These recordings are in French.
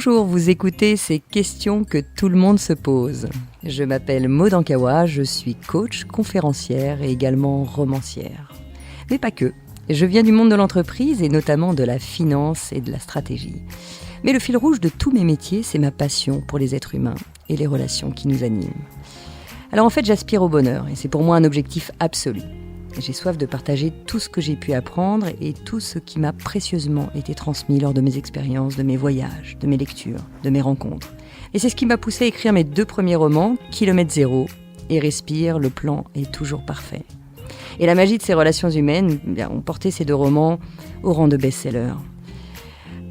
Bonjour, vous écoutez ces questions que tout le monde se pose. Je m'appelle Maud Ankawa, je suis coach, conférencière et également romancière. Mais pas que. Je viens du monde de l'entreprise et notamment de la finance et de la stratégie. Mais le fil rouge de tous mes métiers, c'est ma passion pour les êtres humains et les relations qui nous animent. Alors en fait, j'aspire au bonheur et c'est pour moi un objectif absolu. J'ai soif de partager tout ce que j'ai pu apprendre et tout ce qui m'a précieusement été transmis lors de mes expériences, de mes voyages, de mes lectures, de mes rencontres. Et c'est ce qui m'a poussé à écrire mes 2 premiers romans, Kilomètre Zéro et Respire, le plan est toujours parfait. Et la magie de ces relations humaines ont porté ces 2 romans au rang de best-sellers.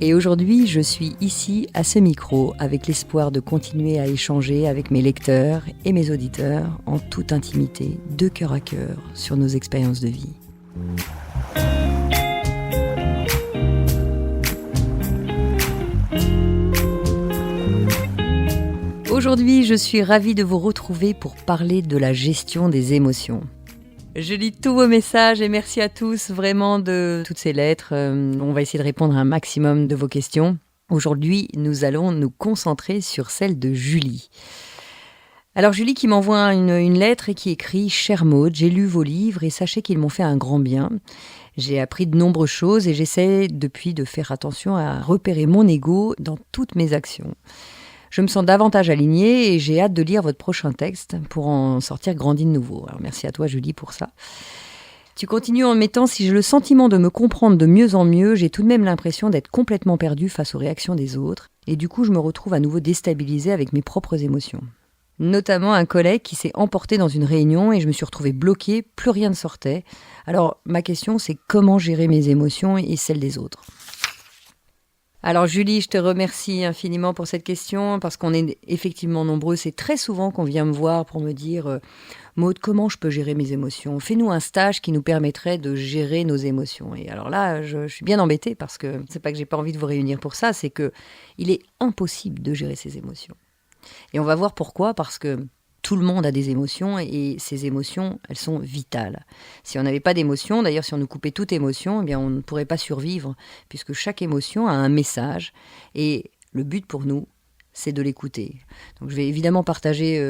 Et aujourd'hui, je suis ici, à ce micro, avec l'espoir de continuer à échanger avec mes lecteurs et mes auditeurs en toute intimité, de cœur à cœur, sur nos expériences de vie. Aujourd'hui, je suis ravie de vous retrouver pour parler de la gestion des émotions. Je lis tous vos messages et merci à tous vraiment de toutes ces lettres. On va essayer de répondre à un maximum de vos questions. Aujourd'hui, nous allons nous concentrer sur celle de Julie. Alors Julie qui m'envoie une lettre et qui écrit « Chère Maud, j'ai lu vos livres et sachez qu'ils m'ont fait un grand bien. J'ai appris de nombreuses choses et j'essaie depuis de faire attention à repérer mon ego dans toutes mes actions. Je me sens davantage alignée et j'ai hâte de lire votre prochain texte pour en sortir grandi de nouveau. Alors merci à toi Julie pour ça. Tu continues en mettant « Si j'ai le sentiment de me comprendre de mieux en mieux, j'ai tout de même l'impression d'être complètement perdue face aux réactions des autres. Et du coup, je me retrouve à nouveau déstabilisée avec mes propres émotions. Notamment un collègue qui s'est emporté dans une réunion et je me suis retrouvée bloquée, plus rien ne sortait. Alors ma question c'est comment gérer mes émotions et celles des autres ?» Alors Julie, je te remercie infiniment pour cette question parce qu'on est effectivement nombreux. C'est très souvent qu'on vient me voir pour me dire « Maud, comment je peux gérer mes émotions ? Fais-nous un stage qui nous permettrait de gérer nos émotions. » Et alors là, je suis bien embêtée parce que c'est pas que j'ai pas envie de vous réunir pour ça, c'est que il est impossible de gérer ses émotions. Et on va voir pourquoi, parce que tout le monde a des émotions et ces émotions, elles sont vitales. Si on n'avait pas d'émotions, d'ailleurs si on nous coupait toute émotion, eh bien on ne pourrait pas survivre puisque chaque émotion a un message et le but pour nous, c'est de l'écouter. Donc je vais évidemment partager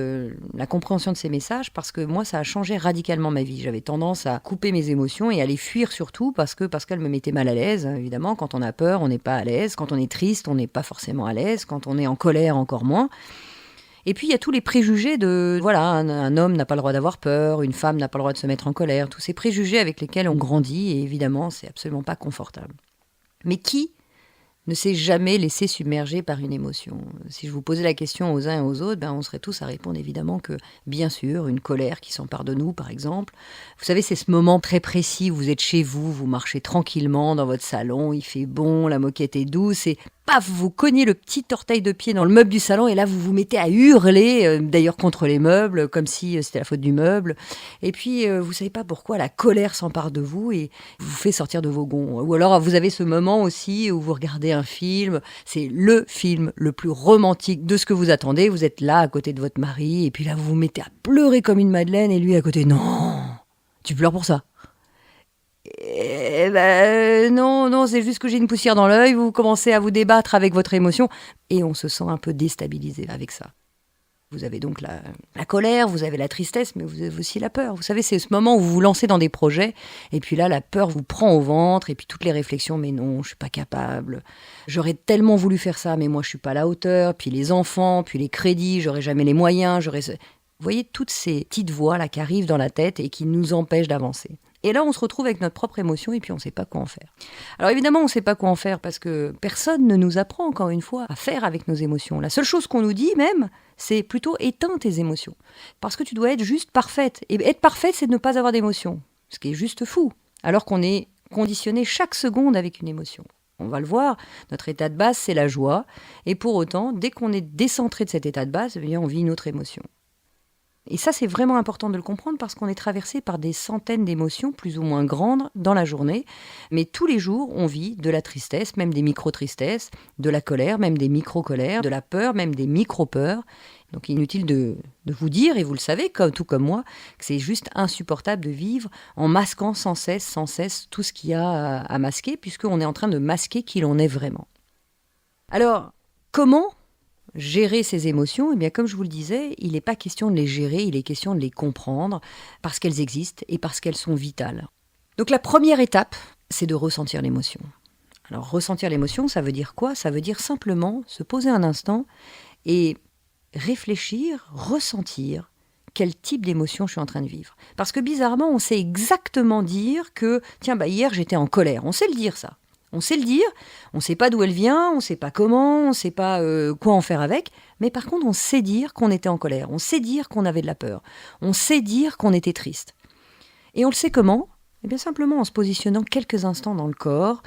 la compréhension de ces messages parce que moi ça a changé radicalement ma vie. J'avais tendance à couper mes émotions et à les fuir surtout parce qu'elles me mettaient mal à l'aise. Évidemment, quand on a peur, on n'est pas à l'aise. Quand on est triste, on n'est pas forcément à l'aise. Quand on est en colère, encore moins. Et puis, il y a tous les préjugés de, voilà, un homme n'a pas le droit d'avoir peur, une femme n'a pas le droit de se mettre en colère, tous ces préjugés avec lesquels on grandit, et évidemment, c'est absolument pas confortable. Mais qui ne s'est jamais laissé submerger par une émotion ? Si je vous posais la question aux uns et aux autres, on serait tous à répondre évidemment que, bien sûr, une colère qui s'empare de nous, par exemple. Vous savez, c'est ce moment très précis où vous êtes chez vous, vous marchez tranquillement dans votre salon, il fait bon, la moquette est douce, et paf, vous cognez le petit orteil de pied dans le meuble du salon et là vous vous mettez à hurler, d'ailleurs contre les meubles, comme si c'était la faute du meuble. Et puis vous savez pas pourquoi la colère s'empare de vous et vous fait sortir de vos gonds. Ou alors vous avez ce moment aussi où vous regardez un film, c'est le film le plus romantique de ce que vous attendez. Vous êtes là à côté de votre mari et puis là vous vous mettez à pleurer comme une madeleine et lui à côté, non, tu pleures pour ça. Non, c'est juste que j'ai une poussière dans l'œil, vous commencez à vous débattre avec votre émotion et on se sent un peu déstabilisé avec ça. Vous avez donc la colère, vous avez la tristesse, mais vous avez aussi la peur. Vous savez, c'est ce moment où vous vous lancez dans des projets et puis là, la peur vous prend au ventre et puis toutes les réflexions, mais non, je suis pas capable. J'aurais tellement voulu faire ça, mais moi je suis pas à la hauteur. Puis les enfants, puis les crédits, j'aurais jamais les moyens. Vous voyez toutes ces petites voix là qui arrivent dans la tête et qui nous empêchent d'avancer. Et là, on se retrouve avec notre propre émotion et puis on ne sait pas quoi en faire. Alors évidemment, on ne sait pas quoi en faire parce que personne ne nous apprend, encore une fois, à faire avec nos émotions. La seule chose qu'on nous dit même, c'est plutôt éteins tes émotions. Parce que tu dois être juste parfaite. Et être parfaite, c'est de ne pas avoir d'émotion. Ce qui est juste fou. Alors qu'on est conditionné chaque seconde avec une émotion. On va le voir, notre état de base, c'est la joie. Et pour autant, dès qu'on est décentré de cet état de base, eh bien, on vit une autre émotion. Et ça, c'est vraiment important de le comprendre parce qu'on est traversé par des centaines d'émotions plus ou moins grandes dans la journée. Mais tous les jours, on vit de la tristesse, même des micro-tristesses, de la colère, même des micro-colères, de la peur, même des micro-peurs. Donc inutile de vous dire, et vous le savez, tout comme moi, que c'est juste insupportable de vivre en masquant sans cesse tout ce qu'il y a à masquer, puisqu'on est en train de masquer qui l'on est vraiment. Alors, Comment gérer ces émotions ? Eh bien, comme je vous le disais, il n'est pas question de les gérer, il est question de les comprendre parce qu'elles existent et parce qu'elles sont vitales. Donc la première étape, c'est de ressentir l'émotion. Alors ressentir l'émotion, ça veut dire quoi ? Ça veut dire simplement se poser un instant et réfléchir, ressentir quel type d'émotion je suis en train de vivre. Parce que bizarrement, on sait exactement dire que tiens, hier j'étais en colère. On sait le dire ça. On sait le dire, on ne sait pas d'où elle vient, on ne sait pas comment, on ne sait pas quoi en faire avec, mais par contre on sait dire qu'on était en colère, on sait dire qu'on avait de la peur, on sait dire qu'on était triste. Et on le sait comment ? Eh bien simplement en se positionnant quelques instants dans le corps,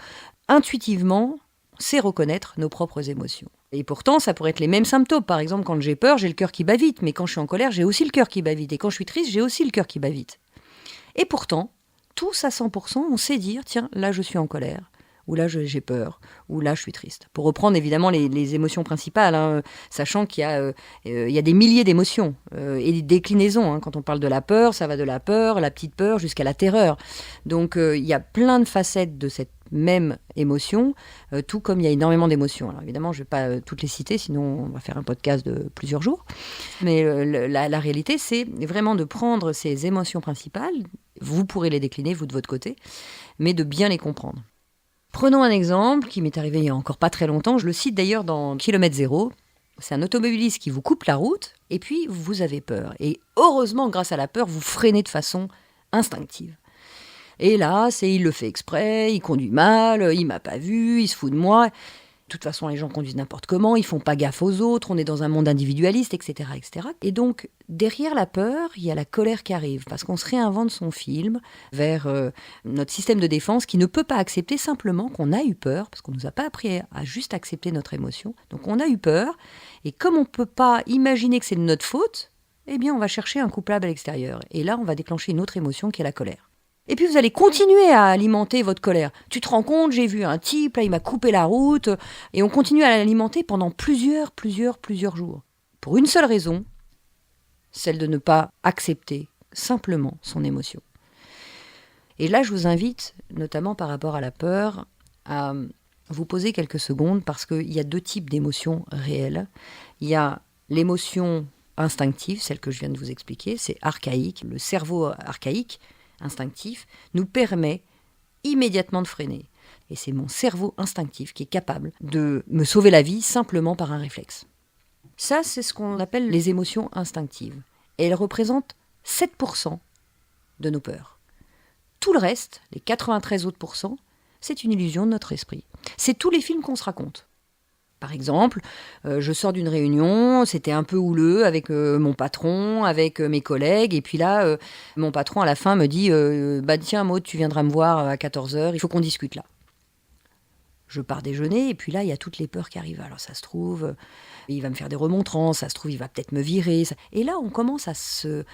intuitivement, on sait reconnaître nos propres émotions. Et pourtant, ça pourrait être les mêmes symptômes. Par exemple, quand j'ai peur, j'ai le cœur qui bat vite, mais quand je suis en colère, j'ai aussi le cœur qui bat vite. Et quand je suis triste, j'ai aussi le cœur qui bat vite. Et pourtant, tous à 100%, on sait dire, tiens, là je suis en colère. Ou là j'ai peur, ou là je suis triste. Pour reprendre évidemment les émotions principales, sachant qu'il y a des milliers d'émotions et des déclinaisons. Quand on parle de la peur, ça va de la peur, la petite peur, jusqu'à la terreur. Donc il y a plein de facettes de cette même émotion, tout comme il y a énormément d'émotions. Alors évidemment, je ne vais pas toutes les citer, sinon on va faire un podcast de plusieurs jours. Mais la réalité, c'est vraiment de prendre ces émotions principales, vous pourrez les décliner, vous de votre côté, mais de bien les comprendre. Prenons un exemple qui m'est arrivé il n'y a encore pas très longtemps, je le cite d'ailleurs dans Kilomètre Zéro. C'est un automobiliste qui vous coupe la route et puis vous avez peur. Et heureusement, grâce à la peur, vous freinez de façon instinctive. Et là, il le fait exprès, il conduit mal, il m'a pas vu, il se fout de moi. De toute façon, les gens conduisent n'importe comment, ils font pas gaffe aux autres, on est dans un monde individualiste, etc., etc. Et donc, derrière la peur, il y a la colère qui arrive, parce qu'on se réinvente son film vers notre système de défense qui ne peut pas accepter simplement qu'on a eu peur, parce qu'on nous a pas appris à juste accepter notre émotion. Donc on a eu peur, et comme on ne peut pas imaginer que c'est de notre faute, eh bien on va chercher un coupable à l'extérieur. Et là, on va déclencher une autre émotion qui est la colère. Et puis vous allez continuer à alimenter votre colère. Tu te rends compte, j'ai vu un type, là il m'a coupé la route, et on continue à l'alimenter pendant plusieurs jours. Pour une seule raison, celle de ne pas accepter simplement son émotion. Et là je vous invite, notamment par rapport à la peur, à vous poser quelques secondes parce qu'il y a deux types d'émotions réelles. Il y a l'émotion instinctive, celle que je viens de vous expliquer, c'est archaïque, le cerveau archaïque, instinctif, nous permet immédiatement de freiner. Et c'est mon cerveau instinctif qui est capable de me sauver la vie simplement par un réflexe. Ça, c'est ce qu'on appelle les émotions instinctives. Et elles représentent 7% de nos peurs. Tout le reste, les 93 autres pourcents, c'est une illusion de notre esprit. C'est tous les films qu'on se raconte. Par exemple, je sors d'une réunion, c'était un peu houleux avec mon patron, avec mes collègues, et puis là, mon patron à la fin me dit tiens Maud, tu viendras me voir à 14h, il faut qu'on discute là. Je pars déjeuner, et puis là, il y a toutes les peurs qui arrivent. Alors ça se trouve, il va me faire des remontrances, ça se trouve, il va peut-être me virer. Et là, on commence à se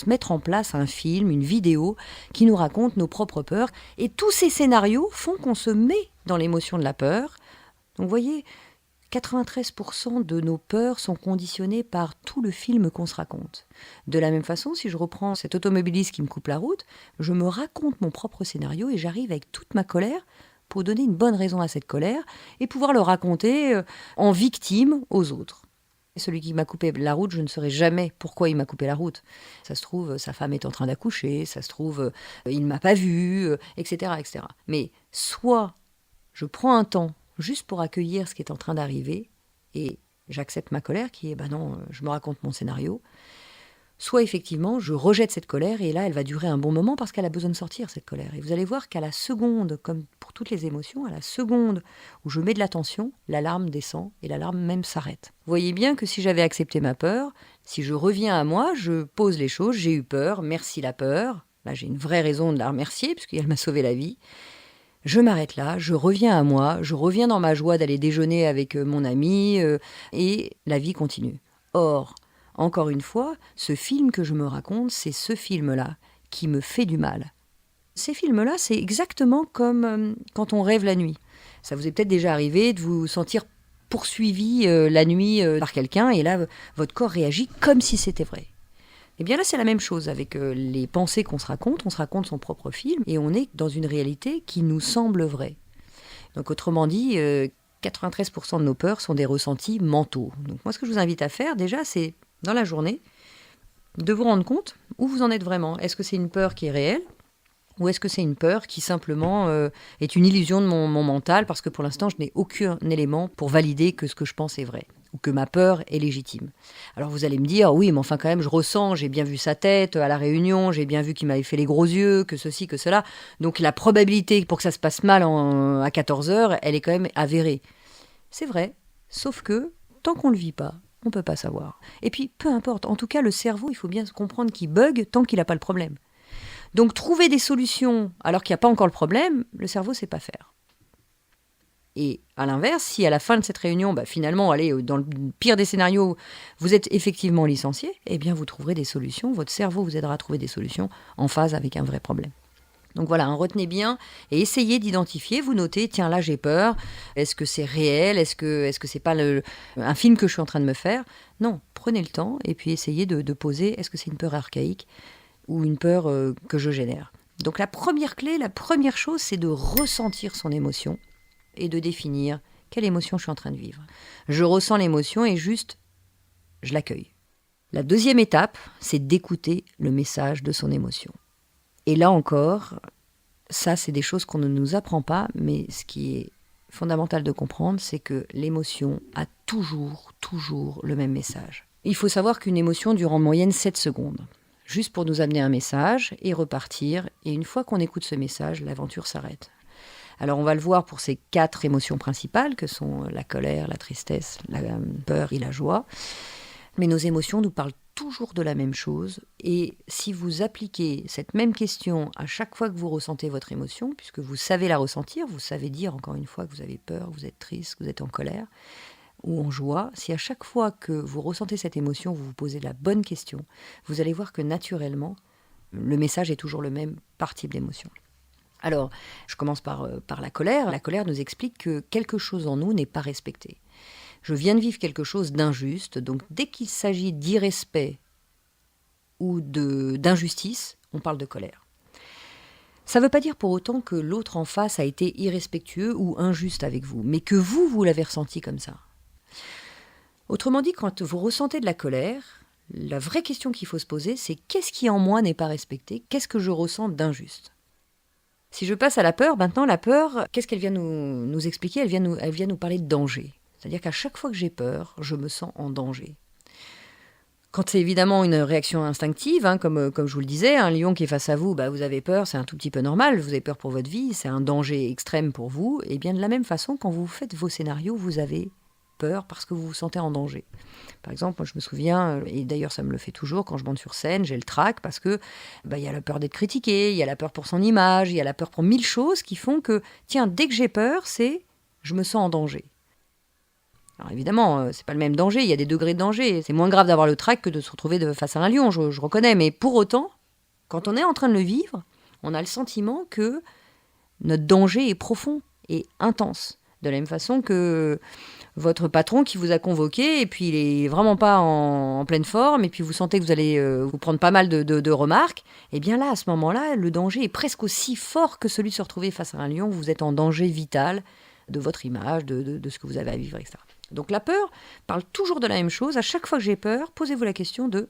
mettre en place un film, une vidéo qui nous raconte nos propres peurs. Et tous ces scénarios font qu'on se met dans l'émotion de la peur. Donc vous voyez, 93% de nos peurs sont conditionnées par tout le film qu'on se raconte. De la même façon, si je reprends cet automobiliste qui me coupe la route, je me raconte mon propre scénario et j'arrive avec toute ma colère pour donner une bonne raison à cette colère et pouvoir le raconter en victime aux autres. Celui qui m'a coupé la route, je ne saurais jamais pourquoi il m'a coupé la route. Ça se trouve, sa femme est en train d'accoucher, ça se trouve, il ne m'a pas vu, etc., etc. Mais soit je prends un temps juste pour accueillir ce qui est en train d'arriver, et j'accepte ma colère, qui est, non, je me raconte mon scénario, soit effectivement, je rejette cette colère, et là, elle va durer un bon moment, parce qu'elle a besoin de sortir, cette colère. Et vous allez voir qu'à la seconde, comme pour toutes les émotions, à la seconde où je mets de l'attention, l'alarme descend, et l'alarme même s'arrête. Vous voyez bien que si j'avais accepté ma peur, si je reviens à moi, je pose les choses, j'ai eu peur, merci la peur, là j'ai une vraie raison de la remercier, puisqu'elle m'a sauvé la vie. Je m'arrête là, je reviens à moi, je reviens dans ma joie d'aller déjeuner avec mon ami et la vie continue. Or, encore une fois, ce film que je me raconte, c'est ce film-là qui me fait du mal. Ces films-là, c'est exactement comme quand on rêve la nuit. Ça vous est peut-être déjà arrivé de vous sentir poursuivi la nuit par quelqu'un et là, votre corps réagit comme si c'était vrai. Eh bien là, c'est la même chose avec les pensées qu'on se raconte. On se raconte son propre film et on est dans une réalité qui nous semble vraie. Donc autrement dit, 93% de nos peurs sont des ressentis mentaux. Donc moi, ce que je vous invite à faire déjà, c'est dans la journée, de vous rendre compte où vous en êtes vraiment. Est-ce que c'est une peur qui est réelle ou est-ce que c'est une peur qui simplement est une illusion de mon mental parce que pour l'instant, je n'ai aucun élément pour valider que ce que je pense est vrai ou que ma peur est légitime. Alors vous allez me dire, oui, mais enfin quand même, je ressens, j'ai bien vu sa tête à la réunion, j'ai bien vu qu'il m'avait fait les gros yeux, que ceci, que cela. Donc la probabilité pour que ça se passe mal à 14 heures, elle est quand même avérée. C'est vrai, sauf que tant qu'on ne le vit pas, on ne peut pas savoir. Et puis, peu importe, en tout cas, le cerveau, il faut bien comprendre qu'il bug tant qu'il n'a pas le problème. Donc trouver des solutions alors qu'il n'y a pas encore le problème, le cerveau ne sait pas faire. Et à l'inverse, si à la fin de cette réunion, finalement, allez, dans le pire des scénarios, vous êtes effectivement licencié, eh bien vous trouverez des solutions, votre cerveau vous aidera à trouver des solutions en phase avec un vrai problème. Donc voilà, retenez bien et essayez d'identifier, vous notez, tiens là j'ai peur, est-ce que c'est réel, est-ce que c'est pas un film que je suis en train de me faire ? Non, prenez le temps et puis essayez de poser, est-ce que c'est une peur archaïque ou une peur que je génère ? Donc la première clé, la première chose, c'est de ressentir son émotion et de définir quelle émotion je suis en train de vivre. Je ressens l'émotion et juste, je l'accueille. La deuxième étape, c'est d'écouter le message de son émotion. Et là encore, ça c'est des choses qu'on ne nous apprend pas, mais ce qui est fondamental de comprendre, c'est que l'émotion a toujours le même message. Il faut savoir qu'une émotion dure en moyenne 7 secondes. Juste pour nous amener un message et repartir. Et une fois qu'on écoute ce message, l'aventure s'arrête. Alors on va le voir pour ces 4 émotions principales que sont la colère, la tristesse, la peur et la joie. Mais nos émotions nous parlent toujours de la même chose. Et si vous appliquez cette même question à chaque fois que vous ressentez votre émotion, puisque vous savez la ressentir, vous savez dire encore une fois que vous avez peur, vous êtes triste, que vous êtes en colère ou en joie, si à chaque fois que vous ressentez cette émotion, vous vous posez la bonne question, vous allez voir que naturellement, le message est toujours le même par type d'émotion. Alors, je commence par la colère. La colère nous explique que quelque chose en nous n'est pas respecté. Je viens de vivre quelque chose d'injuste, donc dès qu'il s'agit d'irrespect ou d'injustice, on parle de colère. Ça ne veut pas dire pour autant que l'autre en face a été irrespectueux ou injuste avec vous, mais que vous l'avez ressenti comme ça. Autrement dit, quand vous ressentez de la colère, la vraie question qu'il faut se poser, c'est qu'est-ce qui en moi n'est pas respecté ? Qu'est-ce que je ressens d'injuste ? Si je passe à la peur, maintenant la peur, qu'est-ce qu'elle vient nous expliquer ? Elle vient nous parler de danger. C'est-à-dire qu'à chaque fois que j'ai peur, je me sens en danger. Quand c'est évidemment une réaction instinctive, comme je vous le disais, un lion qui est face à vous, vous avez peur, c'est un tout petit peu normal, vous avez peur pour votre vie, c'est un danger extrême pour vous. Et bien de la même façon, quand vous faites vos scénarios, vous avez peur parce que vous vous sentez en danger. Par exemple, moi, je me souviens, et d'ailleurs ça me le fait toujours, quand je monte sur scène, j'ai le trac parce que y a la peur d'être critiqué, il y a la peur pour son image, il y a la peur pour 1000 choses qui font que, tiens, dès que j'ai peur, je me sens en danger. Alors évidemment, c'est pas le même danger, il y a des degrés de danger. C'est moins grave d'avoir le trac que de se retrouver face à un lion, je reconnais. Mais pour autant, quand on est en train de le vivre, on a le sentiment que notre danger est profond et intense. De la même façon que votre patron qui vous a convoqué, et puis il est vraiment pas en pleine forme, et puis vous sentez que vous allez vous prendre pas mal de remarques, et bien là, à ce moment-là, le danger est presque aussi fort que celui de se retrouver face à un lion. Vous êtes en danger vital de votre image, de ce que vous avez à vivre, etc. Donc la peur parle toujours de la même chose. À chaque fois que j'ai peur, posez-vous la question de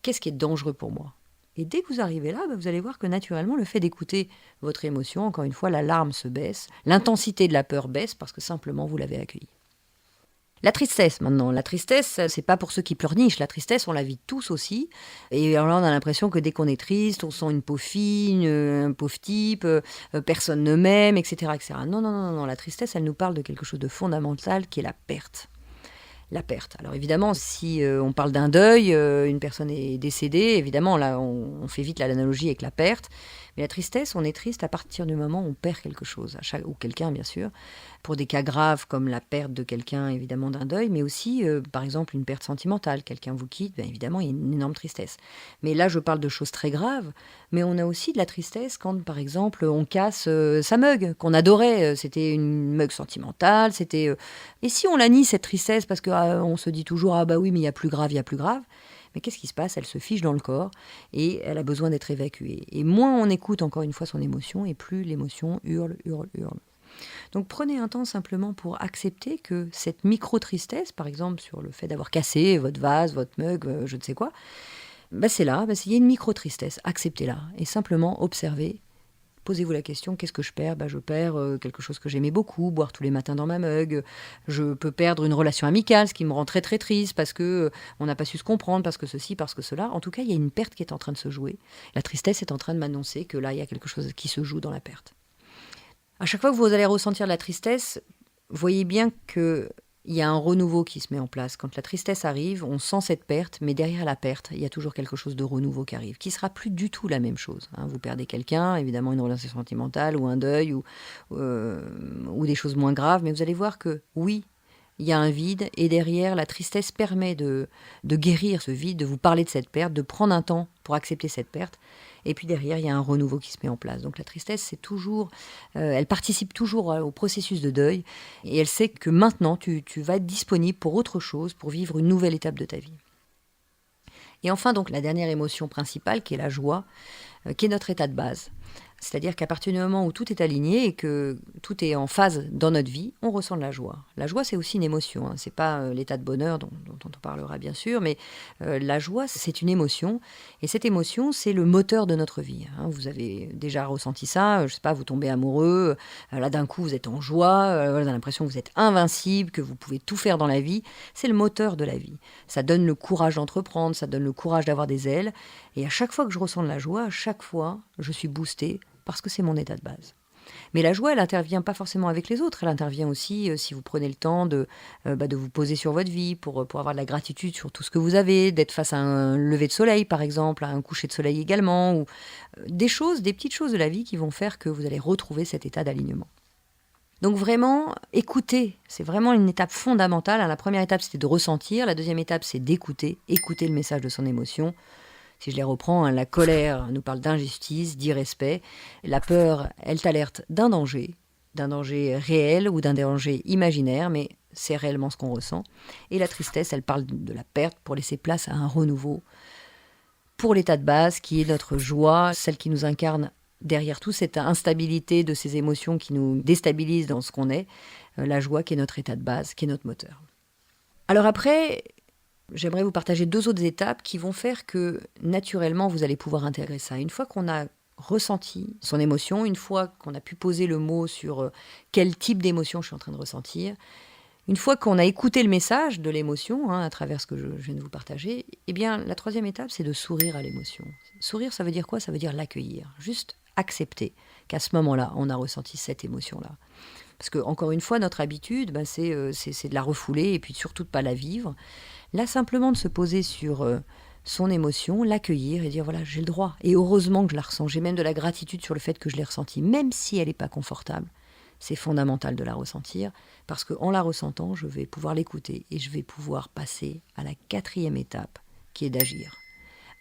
qu'est-ce qui est dangereux pour moi ? Et dès que vous arrivez là, vous allez voir que naturellement, le fait d'écouter votre émotion, encore une fois, l'alarme se baisse, l'intensité de la peur baisse parce que simplement vous l'avez accueillie. La tristesse maintenant. La tristesse, c'est pas pour ceux qui pleurnichent. La tristesse, on la vit tous aussi. Et alors là, on a l'impression que dès qu'on est triste, on sent une peau fine, un pauvre type, personne ne m'aime, etc., etc. Non. La tristesse, elle nous parle de quelque chose de fondamental qui est la perte. La perte. Alors évidemment, si on parle d'un deuil, une personne est décédée, évidemment, là, on fait vite l'analogie avec la perte. Mais la tristesse, on est triste à partir du moment où on perd quelque chose, ou quelqu'un, bien sûr. Pour des cas graves comme la perte de quelqu'un, évidemment, d'un deuil, mais aussi, par exemple, une perte sentimentale. Quelqu'un vous quitte, évidemment, il y a une énorme tristesse. Mais là, je parle de choses très graves, mais on a aussi de la tristesse quand, par exemple, on casse sa mug, qu'on adorait. C'était une mug sentimentale, c'était... Et si on la nie, cette tristesse, parce qu'on se dit toujours « Ah bah oui, mais il y a plus grave, il y a plus grave », mais qu'est-ce qui se passe ? Elle se fiche dans le corps et elle a besoin d'être évacuée. Et moins on écoute encore une fois son émotion, et plus l'émotion hurle. Donc prenez un temps simplement pour accepter que cette micro-tristesse, par exemple sur le fait d'avoir cassé votre vase, votre mug, je ne sais quoi, c'est là, il y a une micro-tristesse, acceptez-la et simplement observez. Posez-vous la question, qu'est-ce que je perds ? Je perds quelque chose que j'aimais beaucoup, boire tous les matins dans ma mug. Je peux perdre une relation amicale, ce qui me rend très très triste parce que on n'a pas su se comprendre, parce que ceci, parce que cela. En tout cas, il y a une perte qui est en train de se jouer. La tristesse est en train de m'annoncer que là, il y a quelque chose qui se joue dans la perte. À chaque fois que vous allez ressentir de la tristesse, voyez bien que il y a un renouveau qui se met en place. Quand la tristesse arrive, on sent cette perte, mais derrière la perte, il y a toujours quelque chose de renouveau qui arrive, qui ne sera plus du tout la même chose. Vous perdez quelqu'un, évidemment une relation sentimentale, ou un deuil, ou des choses moins graves, mais vous allez voir que oui, il y a un vide, et derrière, la tristesse permet de guérir ce vide, de vous parler de cette perte, de prendre un temps pour accepter cette perte. Et puis derrière, il y a un renouveau qui se met en place. Donc la tristesse, c'est toujours, elle participe toujours au processus de deuil. Et elle sait que maintenant, tu vas être disponible pour autre chose, pour vivre une nouvelle étape de ta vie. Et enfin, donc, la dernière émotion principale, qui est la joie, qui est notre état de base. C'est-à-dire qu'à partir du moment où tout est aligné et que tout est en phase dans notre vie, on ressent de la joie. La joie, c'est aussi une émotion. C'est pas l'état de bonheur dont on parlera bien sûr, mais la joie, c'est une émotion. Et cette émotion, c'est le moteur de notre vie. Vous avez déjà ressenti ça. Je sais pas, vous tombez amoureux. Là, d'un coup, vous êtes en joie. Vous avez l'impression que vous êtes invincible, que vous pouvez tout faire dans la vie. C'est le moteur de la vie. Ça donne le courage d'entreprendre, ça donne le courage d'avoir des ailes. Et à chaque fois que je ressens de la joie, à chaque fois, je suis boostée parce que c'est mon état de base. Mais la joie, elle n'intervient pas forcément avec les autres, elle intervient aussi si vous prenez le temps de vous poser sur votre vie, pour avoir de la gratitude sur tout ce que vous avez, d'être face à un lever de soleil par exemple, à un coucher de soleil également, ou des petites choses de la vie qui vont faire que vous allez retrouver cet état d'alignement. Donc vraiment, écouter, c'est vraiment une étape fondamentale. La première étape, c'était de ressentir, la deuxième étape, c'est d'écouter le message de son émotion. Si je les reprends, la colère nous parle d'injustice, d'irrespect. La peur, elle t'alerte d'un danger réel ou d'un danger imaginaire, mais c'est réellement ce qu'on ressent. Et la tristesse, elle parle de la perte pour laisser place à un renouveau. Pour l'état de base, qui est notre joie, celle qui nous incarne derrière toute cette instabilité de ces émotions qui nous déstabilisent dans ce qu'on est, la joie qui est notre état de base, qui est notre moteur. Alors après, j'aimerais vous partager 2 autres étapes qui vont faire que, naturellement, vous allez pouvoir intégrer ça. Une fois qu'on a ressenti son émotion, une fois qu'on a pu poser le mot sur quel type d'émotion je suis en train de ressentir, une fois qu'on a écouté le message de l'émotion, à travers ce que je viens de vous partager, eh bien, la 3e étape, c'est de sourire à l'émotion. Sourire, ça veut dire quoi ? Ça veut dire l'accueillir. Juste accepter qu'à ce moment-là, on a ressenti cette émotion-là. Parce que, encore une fois, notre habitude, c'est de la refouler et puis surtout de ne pas la vivre. Là, simplement de se poser sur son émotion, l'accueillir et dire voilà, j'ai le droit. Et heureusement que je la ressens. J'ai même de la gratitude sur le fait que je l'ai ressentie, même si elle n'est pas confortable. C'est fondamental de la ressentir parce qu'en la ressentant, je vais pouvoir l'écouter et je vais pouvoir passer à la 4e étape qui est d'agir.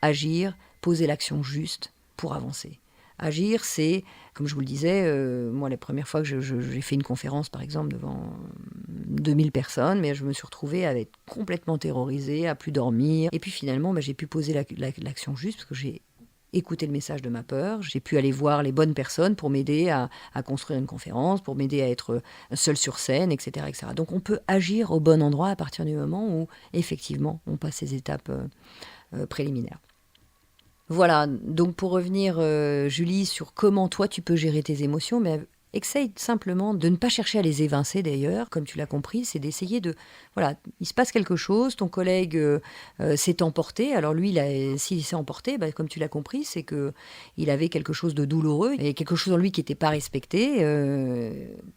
Agir, poser l'action juste pour avancer. Agir, c'est, comme je vous le disais, moi, la première fois que j'ai fait une conférence, par exemple, devant 2000 personnes, mais je me suis retrouvée à être complètement terrorisée, à plus dormir. Et puis finalement, j'ai pu poser l'action juste parce que j'ai écouté le message de ma peur. J'ai pu aller voir les bonnes personnes pour m'aider à construire une conférence, pour m'aider à être seule sur scène, etc., etc. Donc on peut agir au bon endroit à partir du moment où, effectivement, on passe ces étapes préliminaires. Voilà, donc pour revenir, Julie, sur comment toi tu peux gérer tes émotions, essaye simplement de ne pas chercher à les évincer d'ailleurs, comme tu l'as compris, c'est d'essayer de... Voilà, il se passe quelque chose, ton collègue s'est emporté, alors lui, s'il s'est emporté, comme tu l'as compris, c'est qu'il avait quelque chose de douloureux, et quelque chose en lui qui n'était pas respecté.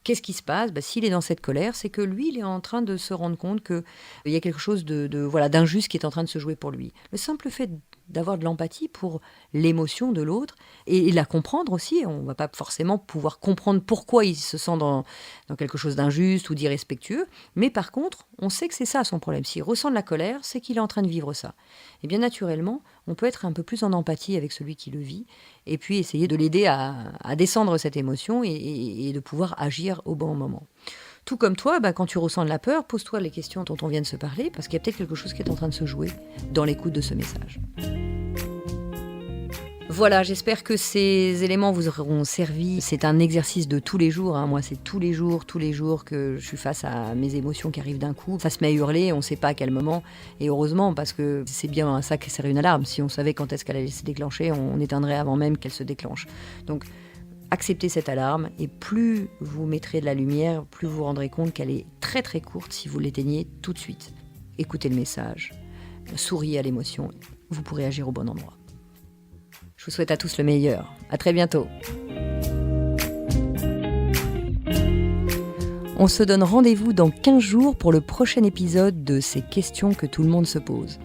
Qu'est-ce qui se passe ? S'il est dans cette colère, c'est que lui, il est en train de se rendre compte qu'il y a quelque chose d'injuste qui est en train de se jouer pour lui. Le simple fait d'avoir de l'empathie pour l'émotion de l'autre et la comprendre aussi. On ne va pas forcément pouvoir comprendre pourquoi il se sent dans quelque chose d'injuste ou d'irrespectueux, mais par contre, on sait que c'est ça son problème. S'il ressent de la colère, c'est qu'il est en train de vivre ça. Et bien naturellement, on peut être un peu plus en empathie avec celui qui le vit et puis essayer de l'aider à descendre cette émotion et de pouvoir agir au bon moment. Tout comme toi, quand tu ressens de la peur, pose-toi les questions dont on vient de se parler, parce qu'il y a peut-être quelque chose qui est en train de se jouer dans l'écoute de ce message. Voilà, j'espère que ces éléments vous auront servi. C'est un exercice de tous les jours. Moi, c'est tous les jours que je suis face à mes émotions qui arrivent d'un coup. Ça se met à hurler, on ne sait pas à quel moment. Et heureusement, parce que c'est bien ça qui sert une alarme. Si on savait quand est-ce qu'elle allait se déclencher, on éteindrait avant même qu'elle se déclenche. Donc, acceptez cette alarme. Et plus vous mettrez de la lumière, plus vous vous rendrez compte qu'elle est très très courte si vous l'éteignez tout de suite. Écoutez le message, souriez à l'émotion, vous pourrez agir au bon endroit. Je vous souhaite à tous le meilleur. À très bientôt. On se donne rendez-vous dans 15 jours pour le prochain épisode de ces questions que tout le monde se pose.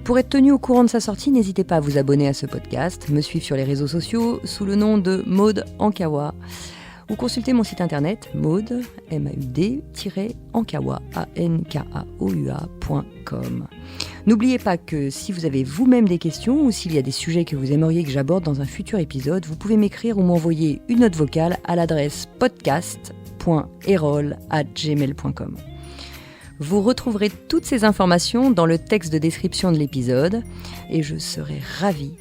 Pour être tenu au courant de sa sortie, n'hésitez pas à vous abonner à ce podcast, me suivre sur les réseaux sociaux sous le nom de Maud Ankawa ou consulter mon site internet maud, MAUD-ankawa, ANKAOUA.com. N'oubliez pas que si vous avez vous-même des questions ou s'il y a des sujets que vous aimeriez que j'aborde dans un futur épisode, vous pouvez m'écrire ou m'envoyer une note vocale à l'adresse podcast.erol@gmail.com. Vous retrouverez toutes ces informations dans le texte de description de l'épisode et je serai ravie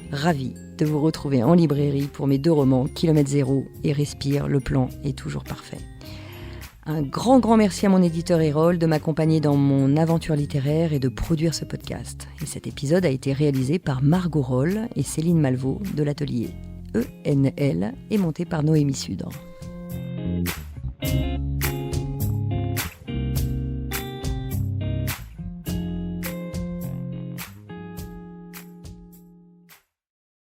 de vous retrouver en librairie pour mes 2 romans, Kilomètre Zéro et Respire, le plan est toujours parfait. Un grand merci à mon éditeur Erol de m'accompagner dans mon aventure littéraire et de produire ce podcast. Et cet épisode a été réalisé par Margot Roll et Céline Malvaux de l'atelier ENL et monté par Noémie Sudre.